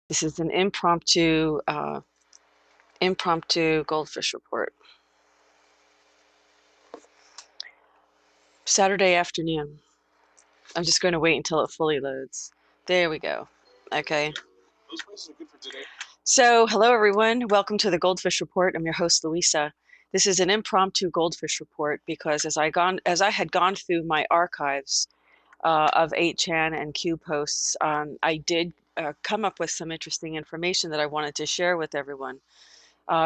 This is an impromptu goldfish report. Saturday afternoon. I'm just going to wait until it fully loads. There we go. Okay. Those prices are good for today. So, hello everyone. Welcome to the Goldfish Report. I'm your host, Louisa. This is an impromptu goldfish report because as I had gone through my archives of 8chan and Q posts, I did come up with some interesting information that I wanted to share with everyone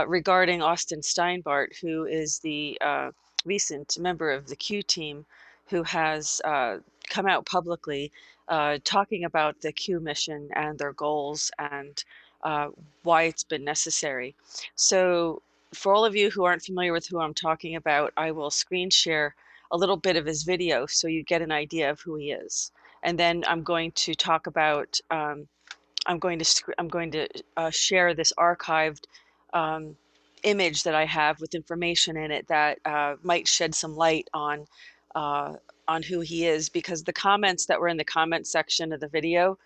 regarding Austin Steinbart, who is the recent member of the Q team who has come out publicly talking about the Q mission and their goals and why it's been necessary. So for all of you who aren't familiar with who I'm talking about, I will screen share a little bit of his video so you get an idea of who he is. And then I'm going to talk about, I'm going to share this archived image that I have with information in it that might shed some light on who he is, because the comments that were in the comment section of the video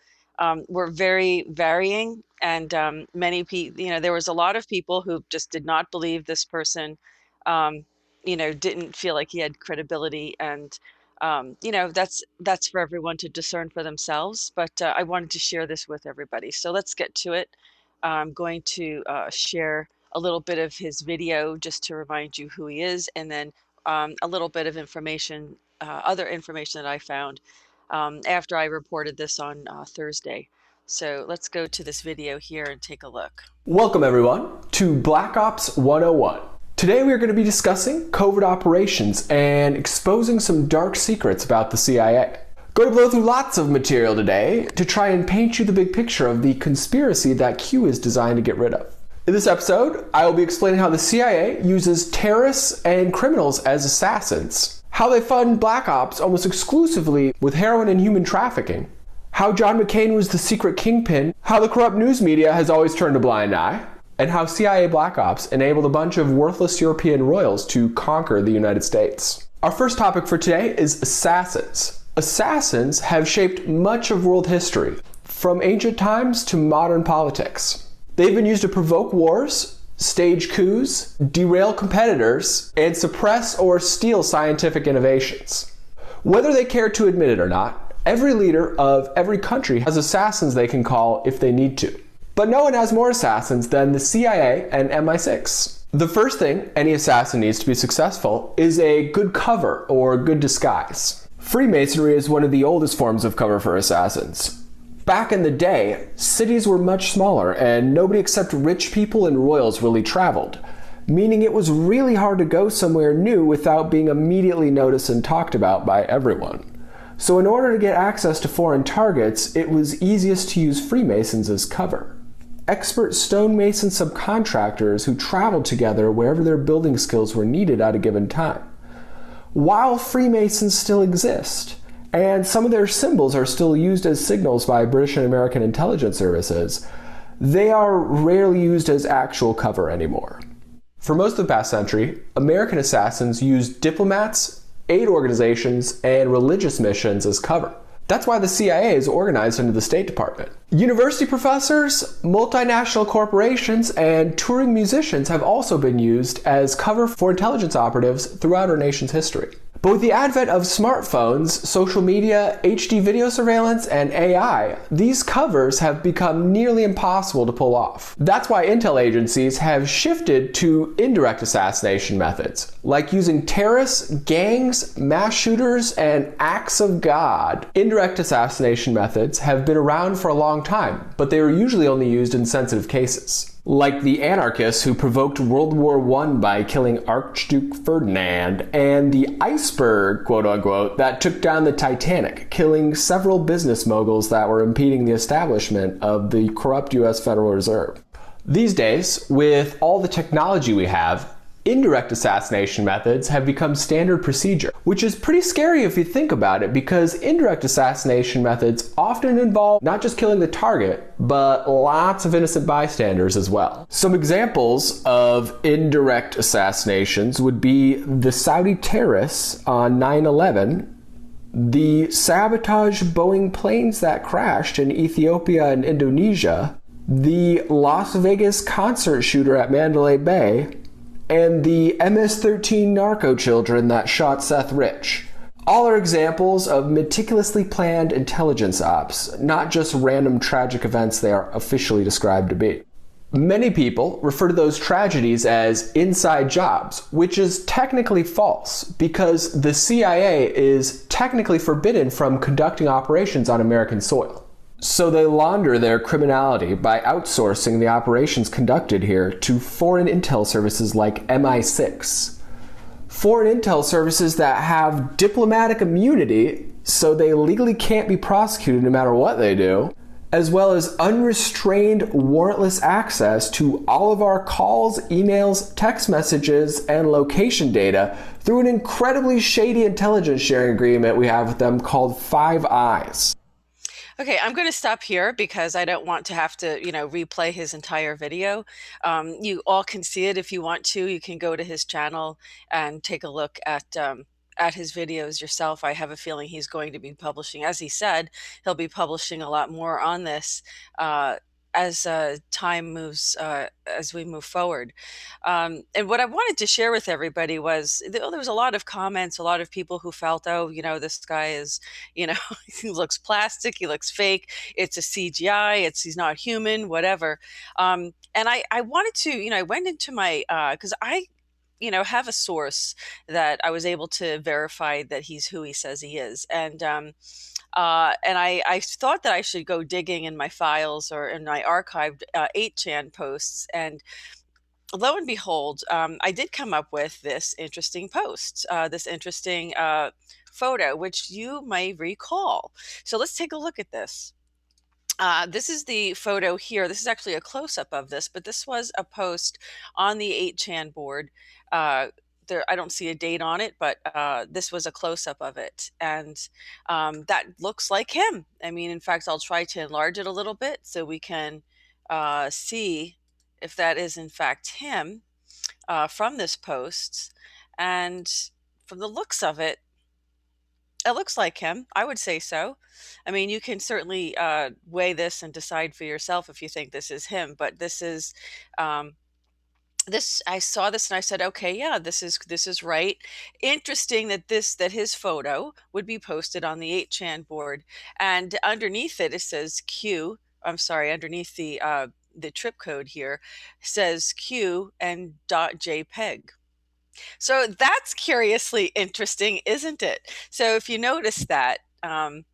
were very varying, and many people, there was a lot of people who just did not believe this person, didn't feel like he had credibility, and that's for everyone to discern for themselves. But I wanted to share this with everybody. So let's get to it. I'm going to share a little bit of his video just to remind you who he is, and then a little bit of information, other information that I found after I reported this on Thursday. So let's go to this video here and take a look. Welcome everyone to Black Ops 101. Today we are going to be discussing covert operations and exposing some dark secrets about the CIA. Going to blow through lots of material today to try and paint you the big picture of the conspiracy that Q is designed to get rid of. In this episode, I will be explaining how the CIA uses terrorists and criminals as assassins, how they fund Black Ops almost exclusively with heroin and human trafficking, how John McCain was the secret kingpin, how the corrupt news media has always turned a blind eye, and how CIA Black Ops enabled a bunch of worthless European royals to conquer the United States. Our first topic for today is assassins. Assassins have shaped much of world history, from ancient times to modern politics. They've been used to provoke wars, stage coups, derail competitors, and suppress or steal scientific innovations. Whether they care to admit it or not, every leader of every country has assassins they can call if they need to. But no one has more assassins than the CIA and MI6. The first thing any assassin needs to be successful is a good cover or good disguise. Freemasonry is one of the oldest forms of cover for assassins. Back in the day, cities were much smaller and nobody except rich people and royals really traveled, meaning it was really hard to go somewhere new without being immediately noticed and talked about by everyone. So in order to get access to foreign targets, it was easiest to use Freemasons as cover. Expert stonemason subcontractors who traveled together wherever their building skills were needed at a given time. While Freemasons still exist, and some of their symbols are still used as signals by British and American intelligence services, they are rarely used as actual cover anymore. For most of the past century, American assassins used diplomats, aid organizations, and religious missions as cover. That's why the CIA is organized under the State Department. University professors, multinational corporations, and touring musicians have also been used as cover for intelligence operatives throughout our nation's history. But with the advent of smartphones, social media, HD video surveillance, and AI, these covers have become nearly impossible to pull off. That's why intel agencies have shifted to indirect assassination methods, like using terrorists, gangs, mass shooters, and acts of God. Indirect assassination methods have been around for a long time, but they were usually only used in sensitive cases. Like the anarchists who provoked World War I by killing Archduke Ferdinand, and the iceberg, quote-unquote, that took down the Titanic, killing several business moguls that were impeding the establishment of the corrupt US Federal Reserve. These days, with all the technology we have, indirect assassination methods have become standard procedure, which is pretty scary if you think about it, because indirect assassination methods often involve not just killing the target, but lots of innocent bystanders as well. Some examples of indirect assassinations would be the Saudi terrorists on 9/11, the sabotage Boeing planes that crashed in Ethiopia and Indonesia, the Las Vegas concert shooter at Mandalay Bay, and the MS-13 narco children that shot Seth Rich. All are examples of meticulously planned intelligence ops, not just random tragic events they are officially described to be. Many people refer to those tragedies as inside jobs, which is technically false because the CIA is technically forbidden from conducting operations on American soil. So they launder their criminality by outsourcing the operations conducted here to foreign intel services like MI6. Foreign intel services that have diplomatic immunity, so they legally can't be prosecuted no matter what they do, as well as unrestrained warrantless access to all of our calls, emails, text messages, and location data through an incredibly shady intelligence sharing agreement we have with them called Five Eyes. Okay, I'm going to stop here because I don't want to have to, replay his entire video. You all can see it if you want to. You can go to his channel and take a look at his videos yourself. I have a feeling he's going to be publishing, as he said, he'll be publishing a lot more on this as time moves, as we move forward. And what I wanted to share with everybody was there was a lot of comments, a lot of people who felt, oh, this guy is, he looks plastic, he looks fake, it's a CGI, he's not human, whatever. And I wanted to, I went into my, because I have a source that I was able to verify that he's who he says he is. And I thought that I should go digging in my files or in my archived 8chan posts. And lo and behold, I did come up with this interesting post, this interesting photo, which you may recall. So let's take a look at this. This is the photo here. This is actually a close-up of this, but this was a post on the 8chan board. I don't see a date on it, but this was a close-up of it. And that looks like him. I mean, in fact, I'll try to enlarge it a little bit so we can see if that is in fact him from this post. And from the looks of it, it looks like him. I would say so. I mean, you can certainly weigh this and decide for yourself if you think this is him. But this is this. I saw this and I said, okay, yeah, this is right. Interesting that his photo would be posted on the 8chan board, and underneath it says Q. I'm sorry, underneath the trip code here says Q and .jpeg. So that's curiously interesting, isn't it? So if you notice that, that's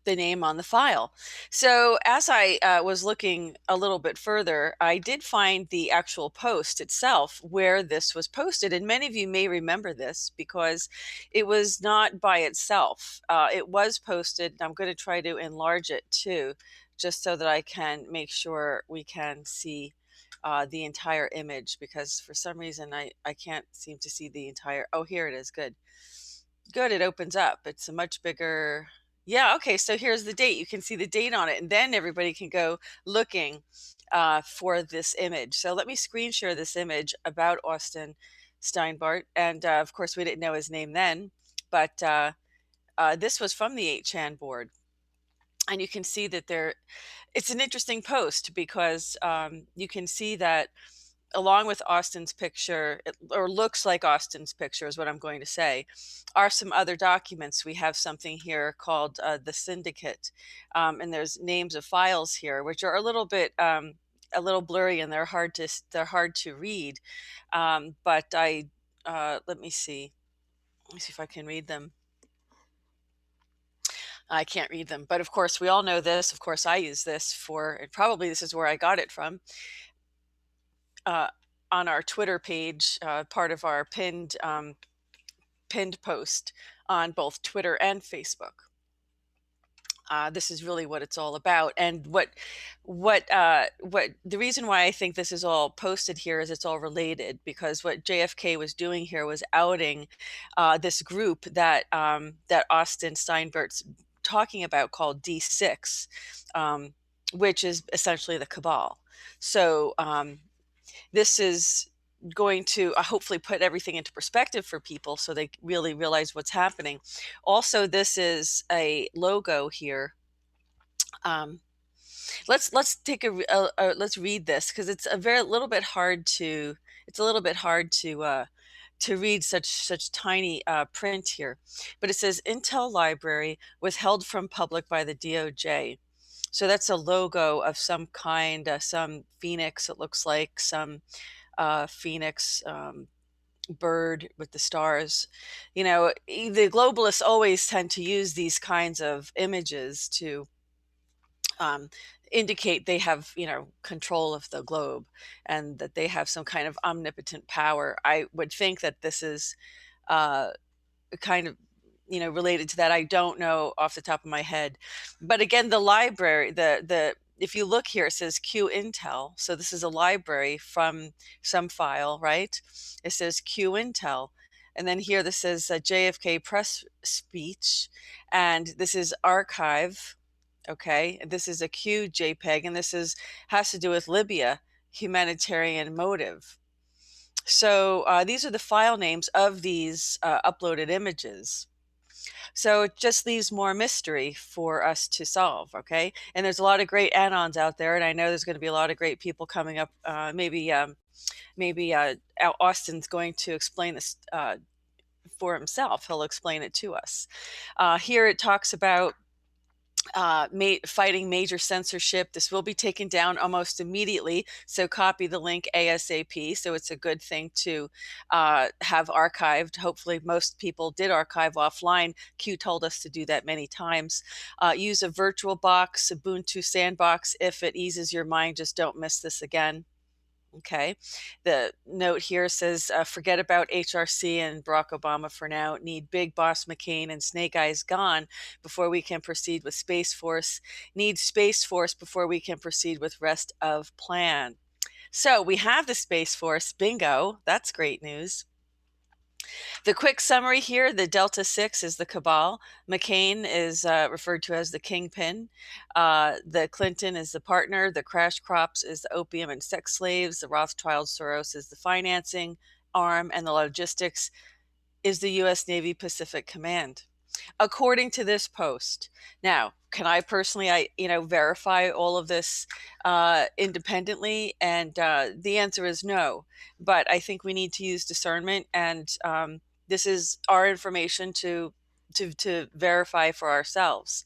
the name on the file. So as I was looking a little bit further, I did find the actual post itself where this was posted. And many of you may remember this because it was not by itself. It was posted. I'm going to try to enlarge it too, just so that I can make sure we can see the entire image, because for some reason I can't seem to see the entire. Oh, here it is. Good. It opens up. It's a much bigger. Yeah. Okay. So here's the date. You can see the date on it, and then everybody can go looking for this image. So let me screen share this image about Austin Steinbart. And of course, we didn't know his name then, but this was from the 8chan board. And you can see that it's an interesting post because you can see that along with Austin's picture, or looks like Austin's picture is what I'm going to say, are some other documents. We have something here called the Syndicate, and there's names of files here, which are a little bit a little blurry, and they're hard to read. But let me see if I can read them. I can't read them, but of course we all know this. Of course I use this for, and probably this is where I got it from, on our Twitter page, part of our pinned post on both Twitter and Facebook. This is really what it's all about. And what the reason why I think this is all posted here is it's all related, because what JFK was doing here was outing this group that Austin Steinbart's talking about, called D6, which is essentially the cabal. So this is going to hopefully put everything into perspective for people so they really realize what's happening. Also, this is a logo here. let's take let's read this because it's a little bit hard to to read such tiny print here. But it says Intel library withheld from public by the DOJ. So that's a logo of some kind, some phoenix. It looks like some phoenix bird with the stars. You know, the globalists always tend to use these kinds of images to um, indicate they have, you know, control of the globe and that they have some kind of omnipotent power. I would think that this is uh, kind of, you know, related to that. I don't know off the top of my head, but again, the library, the if you look here, it says Q Intel. So this is a library from some file, right? It says Q Intel. And then here this says JFK press speech, and this is archive. Okay, this is a Q JPEG, and this has to do with Libya, humanitarian motive. So these are the file names of these uploaded images. So it just leaves more mystery for us to solve, okay? And there's a lot of great anons out there, and I know there's going to be a lot of great people coming up. Maybe Austin's going to explain this for himself. He'll explain it to us. Here it talks about fighting major censorship. This will be taken down almost immediately, so copy the link ASAP. So it's a good thing to have archived. Hopefully most people did archive offline. Q told us to do that many times. Use a virtual box, Ubuntu sandbox. If it eases your mind, just don't miss this again. Okay, the note here says, forget about HRC and Barack Obama for now. Need Big Boss McCain and Snake Eyes gone before we can proceed with Space Force. Need Space Force before we can proceed with rest of plan. So we have the Space Force. Bingo. That's great news. The quick summary here, the Delta 6 is the cabal. McCain is referred to as the kingpin. The Clinton is the partner. The crash crops is the opium and sex slaves. The Rothschild Soros is the financing arm. And the logistics is the U.S. Navy Pacific Command, according to this post. Now, can I personally, verify all of this independently? And the answer is no. But I think we need to use discernment, and this is our information to verify for ourselves.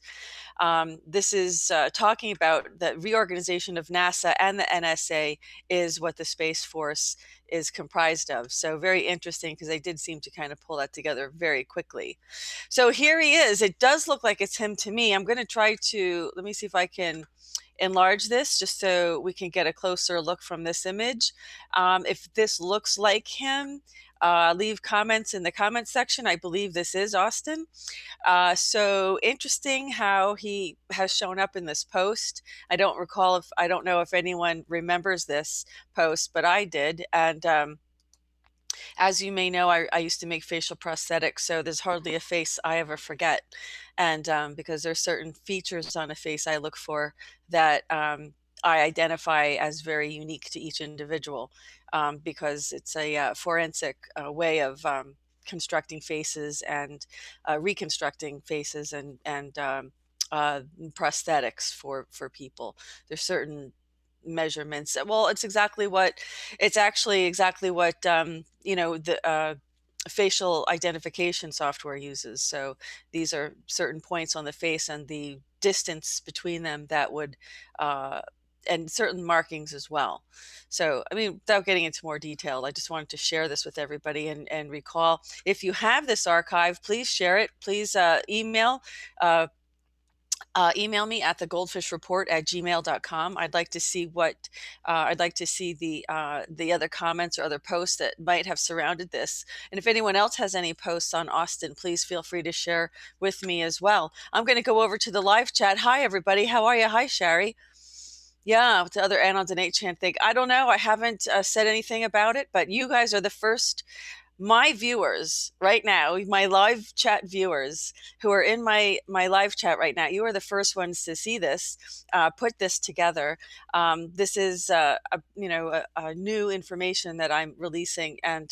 This is talking about the reorganization of NASA and the NSA is what the Space Force is comprised of. So very interesting, because they did seem to kind of pull that together very quickly. So here he is. It does look like it's him to me. I'm going to try to, let me see if I can enlarge this just so we can get a closer look from this image. If this looks like him, leave comments in the comments section. I believe this is Austin. So interesting how he has shown up in this post. I don't know if anyone remembers this post, but I did. And as you may know, I used to make facial prosthetics, so there's hardly a face I ever forget. And because there's certain features on a face I look for that I identify as very unique to each individual, because it's a forensic way of constructing faces and reconstructing faces and prosthetics for people. There's certain measurements. Well, it's actually exactly what the facial identification software uses. So these are certain points on the face and the distance between them that would and certain markings as well. So, I mean, without getting into more detail, I just wanted to share this with everybody and recall, if you have this archive, please share it. Please email me at thegoldfishreport@gmail.com. I'd like to see the other comments or other posts that might have surrounded this. And if anyone else has any posts on Austin, please feel free to share with me as well. I'm going to go over to the live chat. Hi, everybody. How are you? Hi, Shari. Yeah, the other anons and 8chan thing. I don't know. I haven't said anything about it, but you guys are the first. My viewers right now, my live chat viewers who are in my live chat right now, you are the first ones to see this, put this together. This is a new information that I'm releasing. And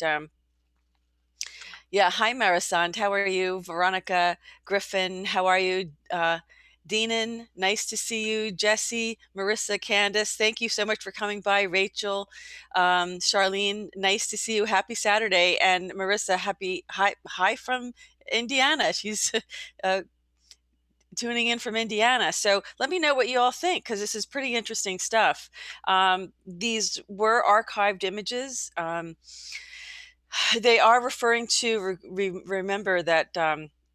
yeah, hi Marisand, how are you? Veronica Griffin, how are you? Deanan, nice to see you. Jesse, Marissa, Candace, thank you so much for coming by. Rachel, Charlene, nice to see you. Happy Saturday. And Marissa, hi from Indiana. She's tuning in from Indiana. So let me know what you all think, because this is pretty interesting stuff. These were archived images. They are referring to, remember that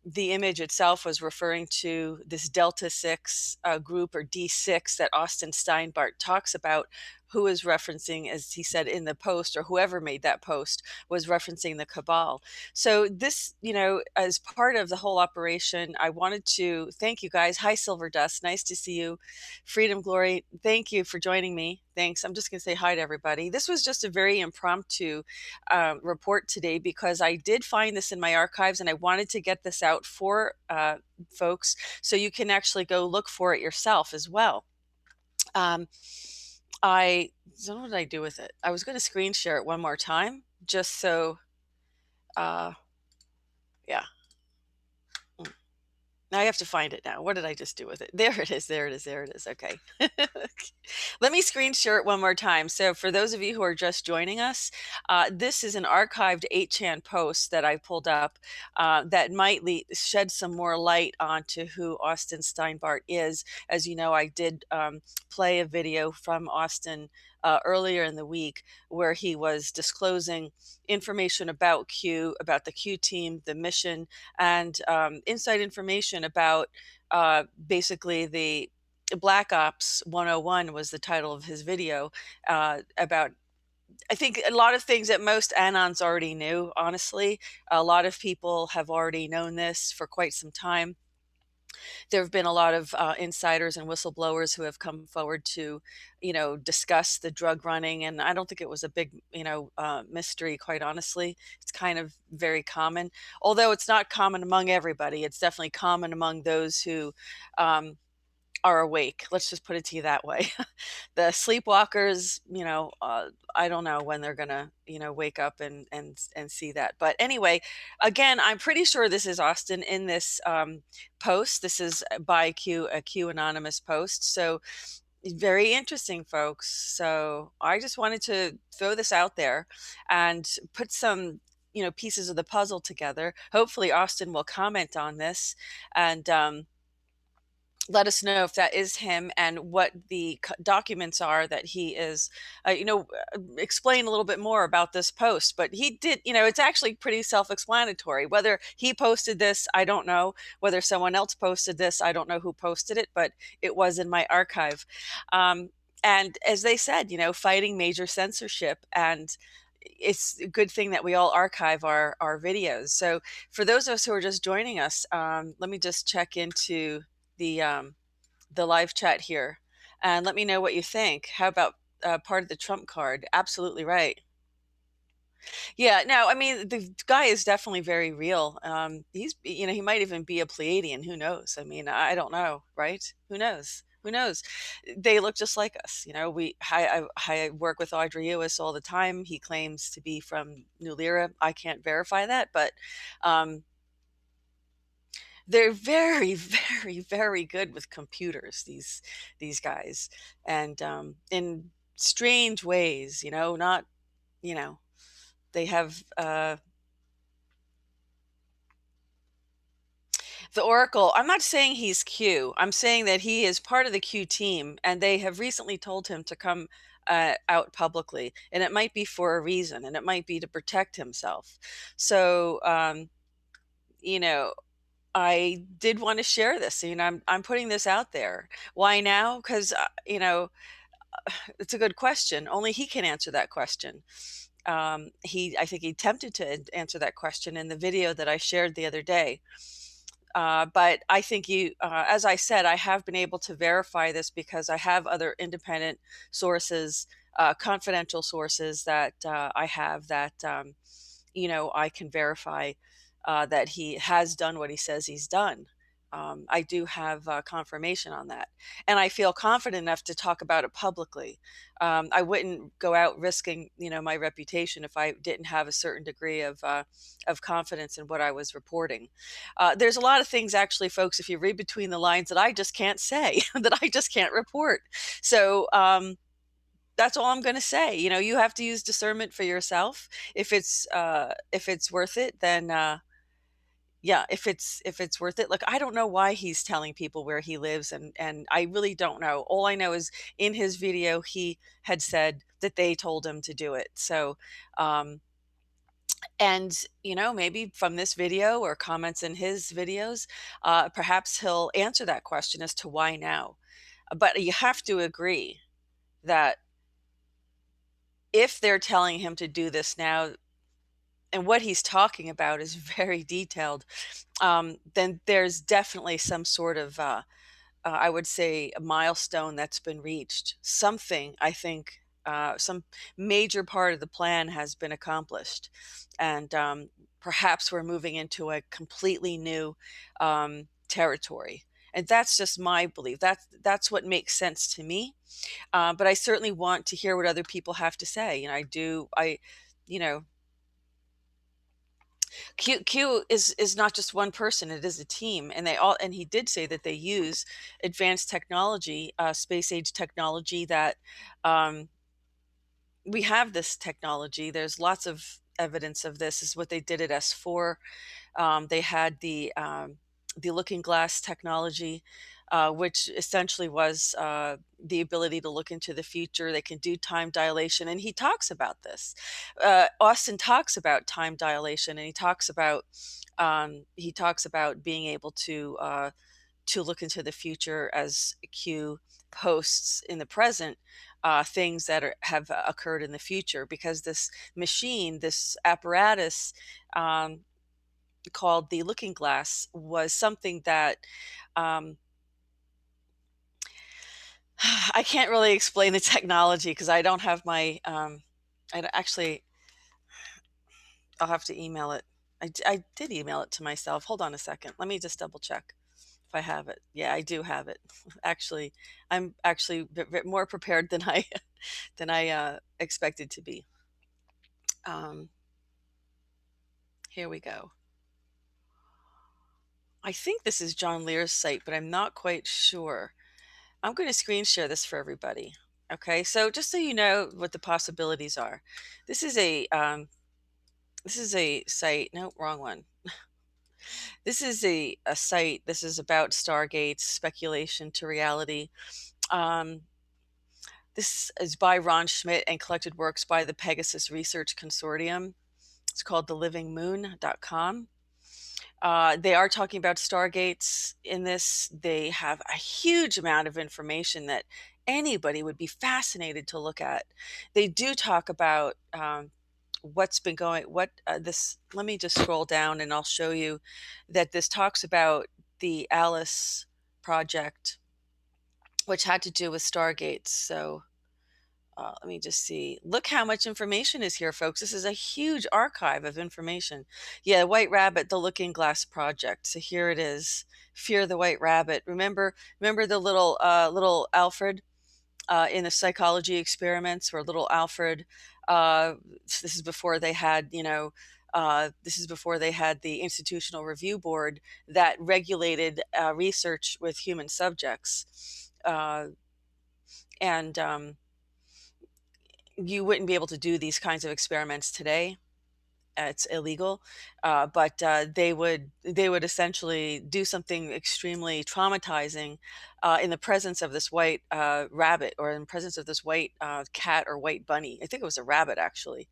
the image itself was referring to this Delta 6 group, or D6, that Austin Steinbart talks about, who is referencing, as he said in the post, or whoever made that post was referencing the cabal. So this, as part of the whole operation, I wanted to thank you guys. Hi, Silver Dust. Nice to see you. Freedom Glory. Thank you for joining me. Thanks. I'm just going to say hi to everybody. This was just a very impromptu report today, because I did find this in my archives and I wanted to get this out for folks so you can actually go look for it yourself as well. I don't know what did I do with it. I was going to screen share it one more time just so yeah. Now I have to find it now. What did I just do with it? There it is. There it is. There it is. Okay. Let me screen share it one more time. So for those of you who are just joining us, this is an archived 8chan post that I pulled up that might shed some more light onto who Austin Steinbart is. As you know, I did play a video from Austin earlier in the week where he was disclosing information about Q, about the Q team, the mission, and inside information about basically the Black Ops 101 was the title of his video, about, I think, a lot of things that most Anons already knew, honestly. A lot of people have already known this for quite some time. There have been a lot of insiders and whistleblowers who have come forward to, discuss the drug running. And I don't think it was a big, mystery, quite honestly. It's kind of very common, although it's not common among everybody. It's definitely common among those who are awake. Let's just put it to you that way. The sleepwalkers, I don't know when they're gonna, wake up and see that. But anyway, again, I'm pretty sure this is Austin in this post. This is by a Q anonymous post. So very interesting, folks. So I just wanted to throw this out there and put some pieces of the puzzle together. Hopefully Austin will comment on this and let us know if that is him and what the documents are that he is, explain a little bit more about this post. But he did, it's actually pretty self-explanatory. Whether he posted this, I don't know. Whether someone else posted this, I don't know who posted it, but it was in my archive. And as they said, fighting major censorship, and it's a good thing that we all archive our videos. So for those of us who are just joining us, let me just check into the live chat here and let me know what you think. How about part of the Trump card? Absolutely right. Yeah, no, I mean, the guy is definitely very real. He's, he might even be a Pleiadian. Who knows? I mean, I don't know, right? Who knows? Who knows? They look just like us. I work with Audrey Ewis all the time. He claims to be from New Lyra. I can't verify that, but they're very, very, very good with computers, these guys, and in strange ways, not, they have the Oracle. I'm not saying he's Q. I'm saying that he is part of the Q team, and they have recently told him to come out publicly, and it might be for a reason, and it might be to protect himself. So, I did want to share this. I'm putting this out there. Why now? Because it's a good question. Only he can answer that question. I think he attempted to answer that question in the video that I shared the other day. But I think as I said, I have been able to verify this because I have other independent sources, confidential sources that I have that I can verify that he has done what he says he's done. I do have confirmation on that, and I feel confident enough to talk about it publicly. I wouldn't go out risking, my reputation if I didn't have a certain degree of confidence in what I was reporting. There's a lot of things, actually, folks, if you read between the lines, that I just can't say, that I just can't report. So that's all I'm going to say. You have to use discernment for yourself. If it's worth it, then yeah, if it's worth it. Look, I don't know why he's telling people where he lives, and I really don't know. All I know is in his video he had said that they told him to do it. So and maybe from this video or comments in his videos, perhaps he'll answer that question as to why now. But you have to agree that if they're telling him to do this now, and what he's talking about is very detailed, then there's definitely some sort of, I would say, a milestone that's been reached. Something, I think, some major part of the plan has been accomplished. And perhaps we're moving into a completely new territory. And that's just my belief. That's what makes sense to me. But I certainly want to hear what other people have to say. You know, Q is not just one person; it is a team, and he did say that they use advanced technology, space age technology. That um, we have this technology. There's lots of evidence of this. Is what they did at S4. They had the looking glass technology, which essentially was the ability to look into the future. They can do time dilation, and he talks about this. Austin talks about time dilation, and he talks about being able to look into the future as Q posts in the present things that have occurred in the future, because this machine, this apparatus, um, called the looking glass, was something that um, I can't really explain the technology because I don't have my actually, I'll have to email it. I did email it to myself. Hold on a second. Let me just double check if I have it. Yeah, I do have it. Actually, I'm actually more prepared than I than I expected to be. Um, Here we go. I think this is John Lear's site, but I'm not quite sure. I'm going to screen share this for everybody. Okay, so just so you know what the possibilities are, this is a site. No, wrong one. This is a site. This is about stargates, speculation to reality. Um, this is by Ron Schmidt and collected works by the Pegasus Research Consortium. It's called thelivingmoon.com. They are talking about stargates in this. They have a huge amount of information that anybody would be fascinated to look at. They do talk about what's been going, this, let me just scroll down and I'll show you that this talks about the Alice project, which had to do with stargates. So let me just see. Look how much information is here, folks. This is a huge archive of information. Yeah, White Rabbit, the Looking Glass Project. So here it is. Fear the White Rabbit. Remember the little Alfred in the psychology experiments, where little Alfred. This is before they had, this is before they had the Institutional Review Board that regulated research with human subjects, and you wouldn't be able to do these kinds of experiments today. It's illegal, but they would essentially do something extremely traumatizing in the presence of this white rabbit, or in the presence of this white cat or white bunny. I think it was a rabbit, actually.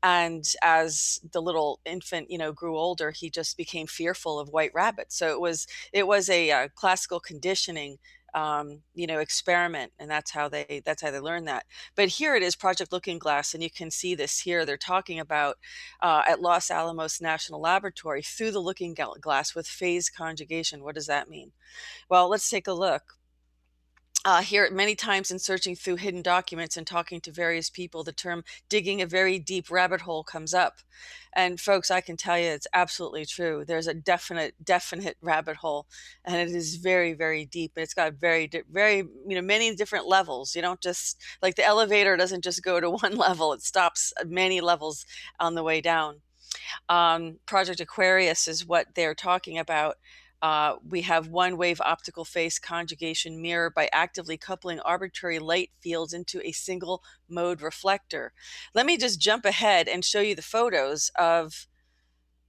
And as the little infant, grew older, he just became fearful of white rabbits. So it was a classical conditioning experiment, and that's how they learn that. But here it is, Project Looking Glass, and you can see this here. They're talking about at Los Alamos National Laboratory, through the looking glass with phase conjugation. What does that mean? Well, let's take a look. Here, many times in searching through hidden documents and talking to various people, the term digging a very deep rabbit hole comes up. And folks, I can tell you it's absolutely true. There's a definite rabbit hole, and it is very, very deep. And it's got very, many different levels. You don't just, like the elevator doesn't just go to one level, it stops at many levels on the way down. Project Aquarius is what they're talking about. We have one-wave optical phase conjugation mirror by actively coupling arbitrary light fields into a single mode reflector. Let me just jump ahead and show you the photos of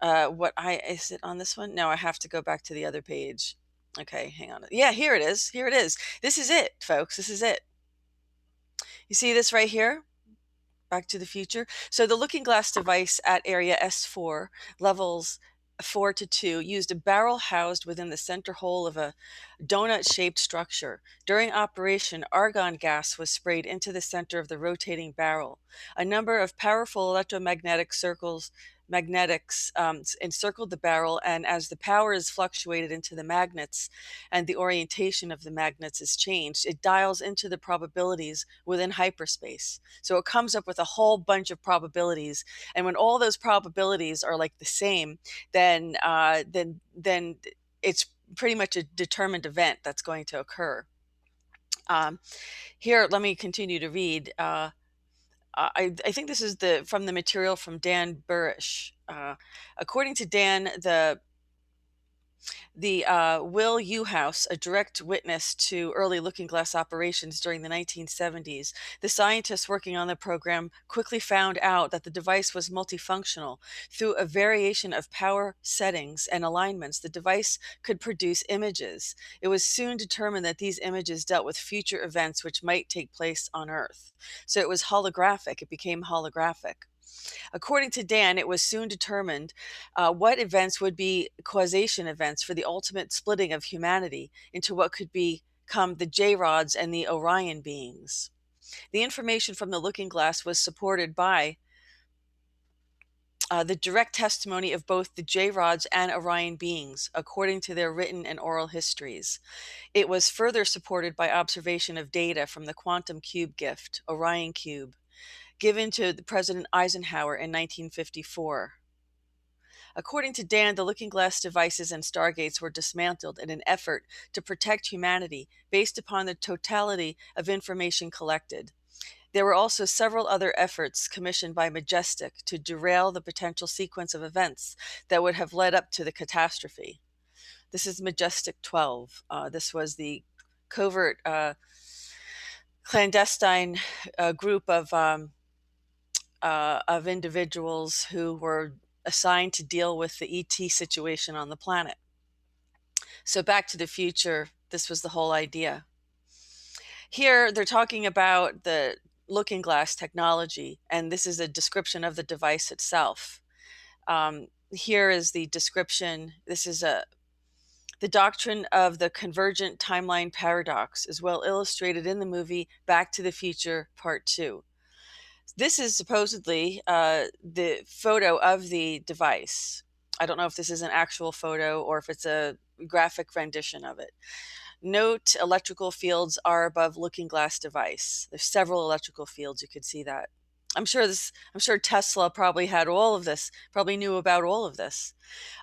is it on this one? No, I have to go back to the other page. Okay, hang on. Yeah, here it is. Here it is. This is it, folks. This is it. You see this right here? Back to the Future. So the looking glass device at area S4, levels 4 to 2, used a barrel housed within the center hole of a donut-shaped structure. During operation, argon gas was sprayed into the center of the rotating barrel. A number of powerful electromagnetic magnetics encircled the barrel, and as the power is fluctuated into the magnets and the orientation of the magnets is changed, it dials into the probabilities within hyperspace. So it comes up with a whole bunch of probabilities, and when all those probabilities are like the same, then it's pretty much a determined event that's going to occur. Here, let me continue to read. I think this is from the material from Dan Burish. According to Dan, the Will House, a direct witness to early looking glass operations during the 1970s, the scientists working on the program quickly found out that the device was multifunctional. Through a variation of power settings and alignments, the device could produce images. It was soon determined that these images dealt with future events which might take place on Earth. So it was holographic. It became holographic. According to Dan, it was soon determined what events would be causation events for the ultimate splitting of humanity into what could become the J-Rods and the Orion beings. The information from the looking glass was supported by the direct testimony of both the J-Rods and Orion beings, according to their written and oral histories. It was further supported by observation of data from the quantum cube gift, Orion Cube, given to President Eisenhower in 1954. According to Dan, the looking glass devices and stargates were dismantled in an effort to protect humanity based upon the totality of information collected. There were also several other efforts commissioned by Majestic to derail the potential sequence of events that would have led up to the catastrophe. This is Majestic 12. This was the covert clandestine group of individuals who were assigned to deal with the ET situation on the planet. So Back to the Future, this was the whole idea. Here, they're talking about the looking glass technology, and this is a description of the device itself. Here is the description. This is the doctrine of the convergent timeline paradox is well illustrated in the movie Back to the Future Part 2. This is supposedly the photo of the device. I don't know if this is an actual photo or if it's a graphic rendition of it. Note, electrical fields are above looking glass device. There's several electrical fields. You could see that. I'm sure Tesla probably had all of this, probably knew about all of this.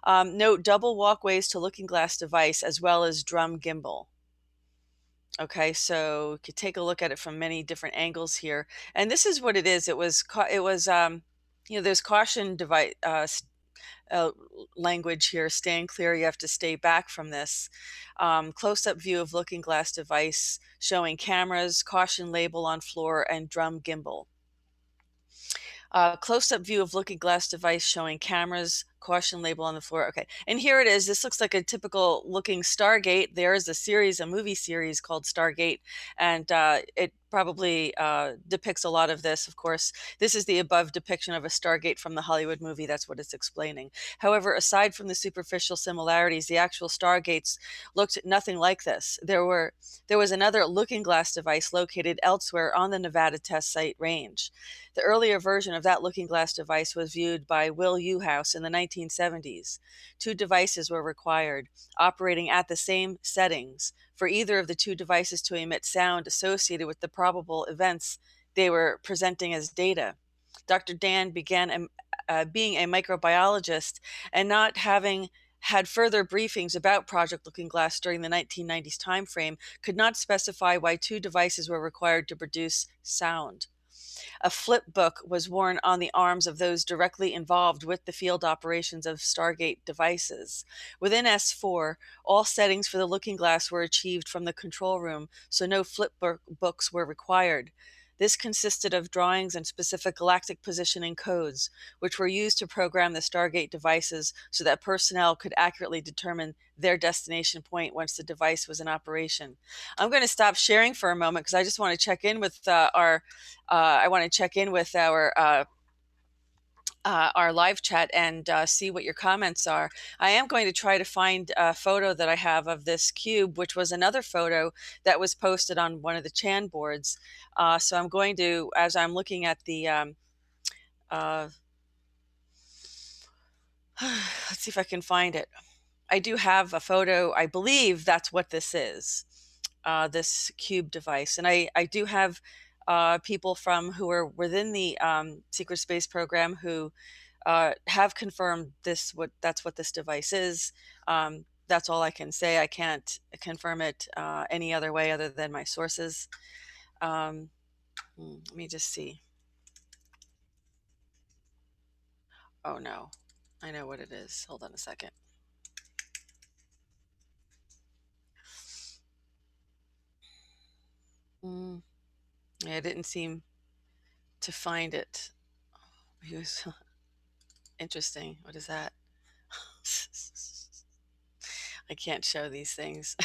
Note, double walkways to looking glass device as well as drum gimbal. Okay, so you could take a look at it from many different angles here, and this is what it is. It was there's caution device language here. Stand clear. You have to stay back from this. Close-up view of looking glass device showing cameras, caution label on floor, and drum gimbal. Close-up view of looking glass device showing cameras, caution label on the floor. Okay, and here it is. This looks like a typical looking Stargate. There is a movie series called Stargate, and it probably depicts a lot of this. Of course, this is the above depiction of a Stargate from the Hollywood movie. That's what it's explaining. However, aside from the superficial similarities, the actual Stargates looked nothing like this. There was another looking glass device located elsewhere on the Nevada test site range. The earlier version of that looking glass device was viewed by Will House in the 1970s. Two devices were required, operating at the same settings, for either of the two devices to emit sound associated with the probable events they were presenting as data. Dr. Dan began being a microbiologist and not having had further briefings about Project Looking Glass during the 1990s timeframe, could not specify why two devices were required to produce sound. A flip book was worn on the arms of those directly involved with the field operations of Stargate devices. Within S4, all settings for the Looking Glass were achieved from the control room, so no flip books were required. This consisted of drawings and specific galactic positioning codes, which were used to program the Stargate devices so that personnel could accurately determine their destination point once the device was in operation. I'm going to stop sharing for a moment because I just want to check in with our live chat and see what your comments are. I am going to try to find a photo that I have of this cube, which was another photo that was posted on one of the Chan boards. So I'm going to, as I'm looking at the, let's see if I can find it. I do have a photo. I believe that's what this is, this cube device. And I do have people who are within the secret space program who have confirmed that's what this device is. That's all I can say. I can't confirm it any other way other than my sources. Let me just see. Oh no, I know what it is. Hold on a second. Yeah, I didn't seem to find it. He was interesting. What is that? I can't show these things.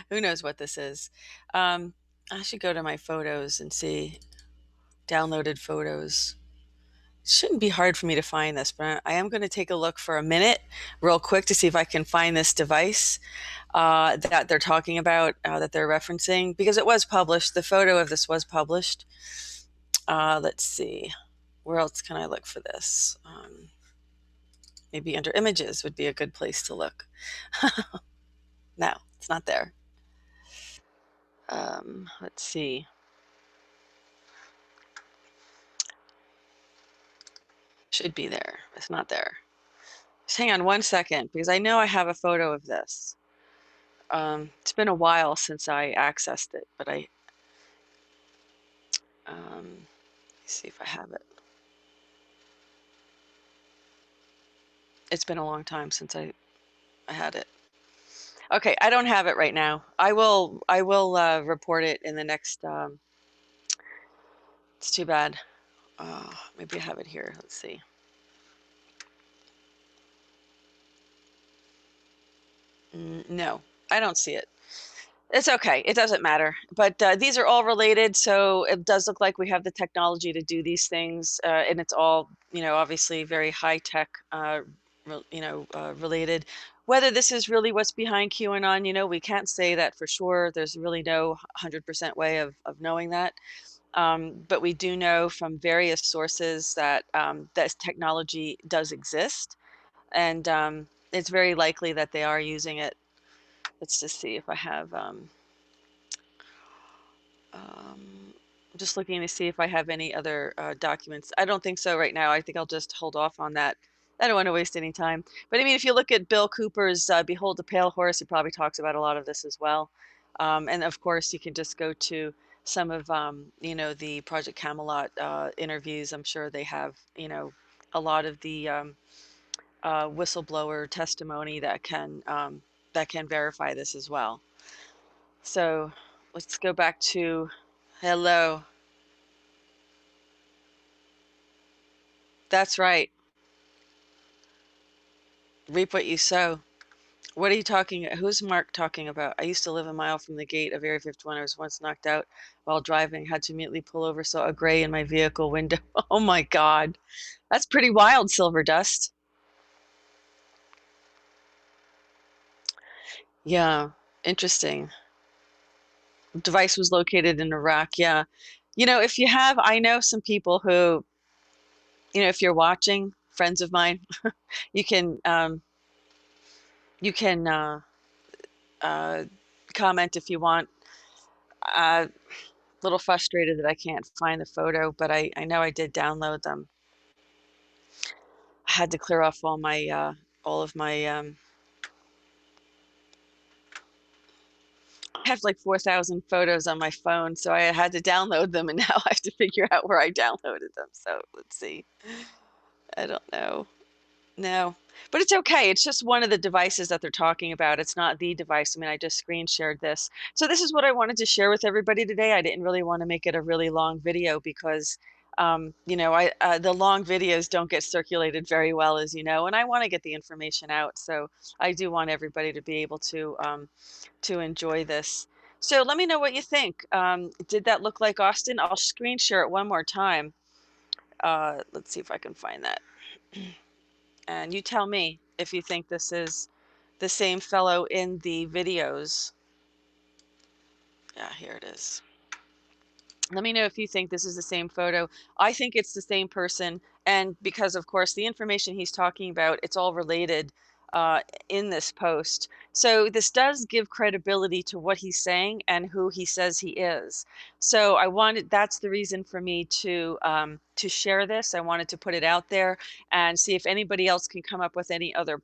Who knows what this is? I should go to my photos and see downloaded photos. It shouldn't be hard for me to find this, but I am going to take a look for a minute real quick to see if I can find this device that they're talking about, that they're referencing, because it was published. The photo of this was published. Let's see. Where else can I look for this? Maybe under images would be a good place to look. No, it's not there. Let's see. Should be there. It's not there. Just hang on one second because I know I have a photo of this. It's been a while since I accessed it, but let's see if I have it. It's been a long time since I had it. Okay, I don't have it right now. I will report it in the next. It's too bad. Maybe I have it here. Let's see. No, I don't see it. It's okay. It doesn't matter. But these are all related, so it does look like we have the technology to do these things, and it's all, obviously very high tech, related. Whether this is really what's behind QAnon, we can't say that for sure. There's really no 100% way of knowing that. But we do know from various sources that that technology does exist, and it's very likely that they are using it. Let's just see if I have. Just looking to see if I have any other documents. I don't think so right now. I think I'll just hold off on that. I don't want to waste any time. But I mean, if you look at Bill Cooper's Behold the Pale Horse, he probably talks about a lot of this as well. And of course, you can just go to some of, the Project Camelot interviews. I'm sure they have, a lot of the whistleblower testimony that can verify this as well. So let's go back to hello. That's right. Reap what you sow. What are you talking? Who's Mark talking about? I used to live a mile from the gate of Area 51. I was once knocked out while driving. Had to immediately pull over. Saw a gray in my vehicle window. Oh my God. That's pretty wild, Silver Dust. Yeah. Interesting. Device was located in Iraq. Yeah. If you have, I know some people who, if you're watching, friends of mine. You can comment if you want. A little frustrated that I can't find the photo, but I know I did download them. I had to clear off all of my I have like 4,000 photos on my phone, so I had to download them, and now I have to figure out where I downloaded them. So let's see. I don't know. No, but it's okay. It's just one of the devices that they're talking about. It's not the device. I mean, I just screen shared this. So this is what I wanted to share with everybody today. I didn't really want to make it a really long video because, the long videos don't get circulated very well, as you know, and I want to get the information out. So I do want everybody to be able to enjoy this. So let me know what you think. Did that look like Austin? I'll screen share it one more time. Let's see if I can find that. And you tell me if you think this is the same fellow in the videos. Yeah, here it is. Let me know if you think this is the same photo. I think it's the same person. And because, of course, the information he's talking about, it's all related in this post. So this does give credibility to what he's saying and who he says he is. So that's the reason for me to share this. I wanted to put it out there and see if anybody else can come up with any other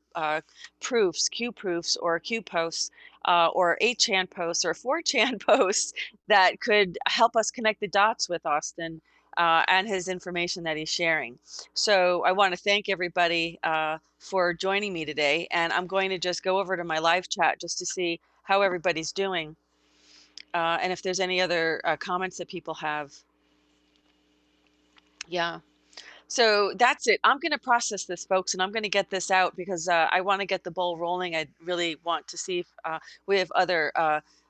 proofs, Q proofs or Q posts or 8chan posts or 4chan posts that could help us connect the dots with Austin and his information that he's sharing. So I want to thank everybody for joining me today. And I'm going to just go over to my live chat just to see how everybody's doing. And if there's any other comments that people have. Yeah. So that's it. I'm going to process this, folks, and I'm going to get this out because I want to get the ball rolling. I really want to see if we have other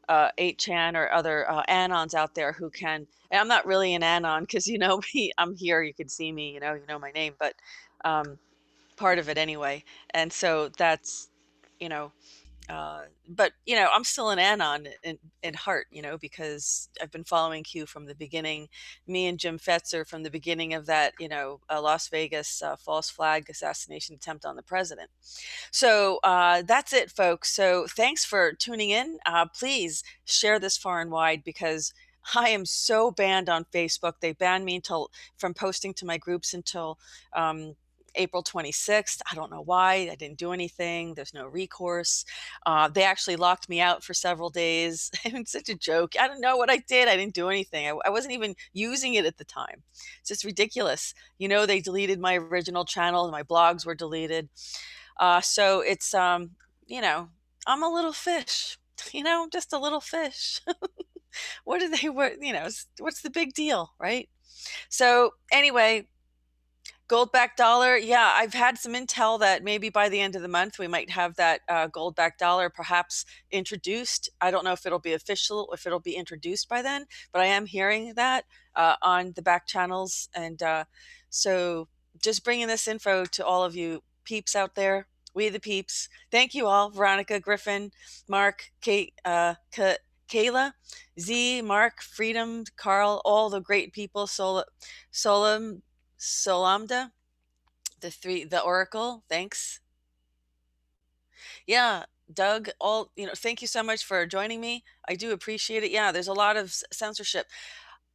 8chan or other anons out there who can. And I'm not really an anon because you know me. I'm here. You can see me. You know my name, but part of it anyway. And so that's, you know. But I'm still an anon in heart, because I've been following Q from the beginning. Me and Jim Fetzer from the beginning of that, Las Vegas false flag assassination attempt on the president. So that's it, folks. So thanks for tuning in. Please share this far and wide because I am so banned on Facebook. They banned me from posting to my groups until April 26th. I don't know why. I didn't do anything. There's no recourse. They actually locked me out for several days. It's such a joke. I don't know what I did. I didn't do anything. I wasn't even using it at the time. It's just ridiculous. They deleted my original channel and my blogs were deleted. So it's, I'm a little fish, just a little fish. What do they, what's the big deal, right? So anyway, gold-backed dollar. Yeah, I've had some intel that maybe by the end of the month, we might have that gold-backed dollar perhaps introduced. I don't know if it'll be official, if it'll be introduced by then, but I am hearing that on the back channels. And so just bringing this info to all of you peeps out there, we the peeps. Thank you all, Veronica, Griffin, Mark, Kate, Kayla, Z, Mark, Freedom, Carl, all the great people, Solamda, the Oracle, thanks. Yeah, Doug, thank you so much for joining me. I do appreciate it. Yeah, there's a lot of censorship.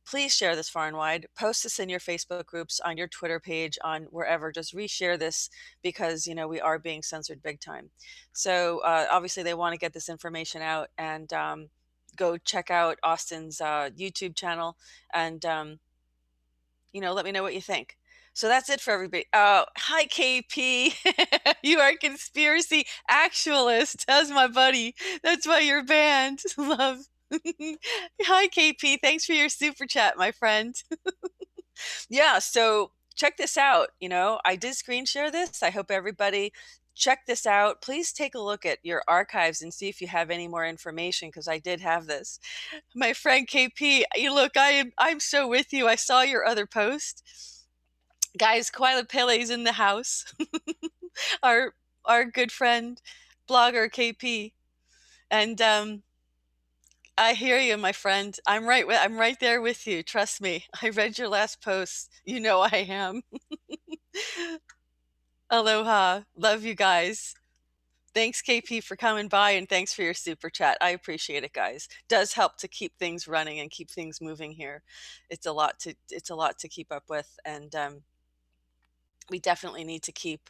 Please share this far and wide. Post this in your Facebook groups, on your Twitter page, on wherever. Just reshare this because, we are being censored big time. So obviously they want to get this information out and go check out Austin's YouTube channel and, let me know what you think. So that's it for everybody. Hi, KP. You are a conspiracy actualist. That's my buddy. That's why you're banned. Love. Hi, KP. Thanks for your super chat, my friend. Yeah, so check this out. I did screen share this. I hope everybody check this out. Please take a look at your archives and see if you have any more information because I did have this. My friend KP, look, I'm so with you. I saw your other post. Guys, Koala Pele's in the house. our good friend, blogger KP. And I hear you, my friend. I'm right there with you. Trust me. I read your last post. I am. Aloha. Love you guys. Thanks, KP, for coming by, and thanks for your super chat. I appreciate it, guys. Does help to keep things running and keep things moving here. It's a lot to keep up with, and we definitely need to keep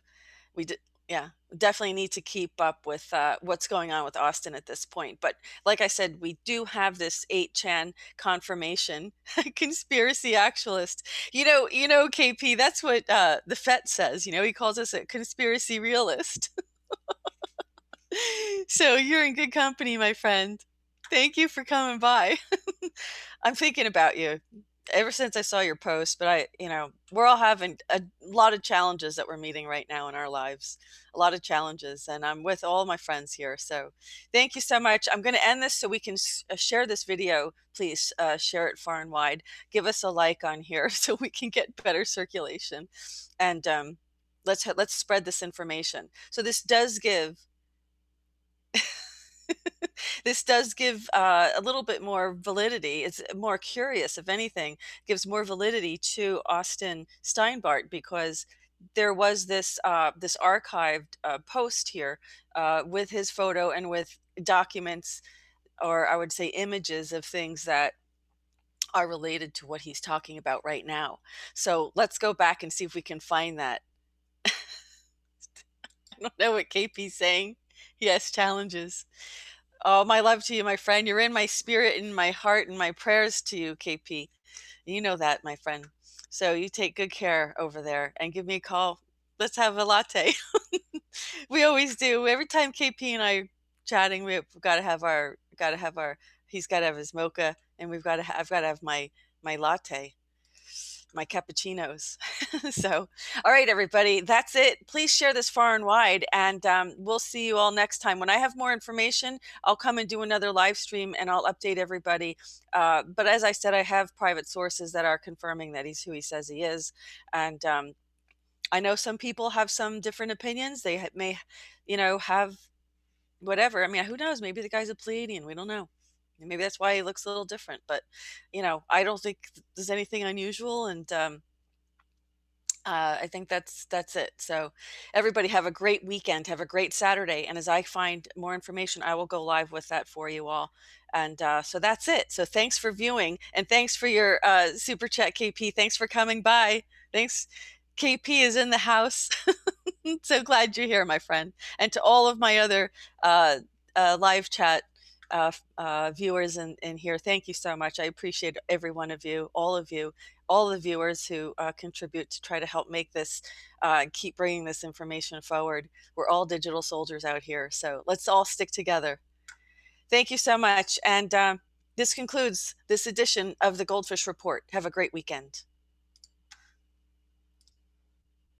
we d- yeah, definitely need to keep up with what's going on with Austin at this point. But like I said, we do have this 8chan confirmation conspiracy actualist. KP, that's what the FET says. He calls us a conspiracy realist. So you're in good company, my friend. Thank you for coming by. I'm thinking about you ever since I saw your post, but we're all having a lot of challenges that we're meeting right now in our lives, a lot of challenges, and I'm with all my friends here. So thank you so much. I'm going to end this so we can share this video. Please share it far and wide. Give us a like on here so we can get better circulation, and let's spread this information. So this does give this does give a little bit more validity. It's more curious, if anything, gives more validity to Austin Steinbart, because there was this archived post here with his photo and with documents, or I would say images of things that are related to what he's talking about right now. So let's go back and see if we can find that. I don't know what KP's saying. He has challenges. Oh, my love to you, my friend. You're in my spirit, in my heart, and my prayers to you, KP. You know that, my friend. So you take good care over there and give me a call. Let's have a latte. We always do. Every time KP and I are chatting, we've got to have our, he's got to have his mocha, and I've got to have my latte, my cappuccinos. So, all right, everybody, that's it. Please share this far and wide, and we'll see you all next time. When I have more information, I'll come and do another live stream, and I'll update everybody. But as I said, I have private sources that are confirming that he's who he says he is, and I know some people have some different opinions. They may, have whatever. I mean, who knows? Maybe the guy's a Pleiadian. We don't know. Maybe that's why he looks a little different. But, I don't think there's anything unusual. And I think that's it. So everybody have a great weekend. Have a great Saturday. And as I find more information, I will go live with that for you all. And so that's it. So thanks for viewing. And thanks for your super chat, KP. Thanks for coming by. Thanks. KP is in the house. So glad you're here, my friend. And to all of my other live chat viewers in here, thank you so much. I appreciate every one of you, all the viewers who contribute to try to help make this, keep bringing this information forward. We're all digital soldiers out here, so let's all stick together. Thank you so much. And this concludes this edition of the GoldFish Report. Have a great weekend.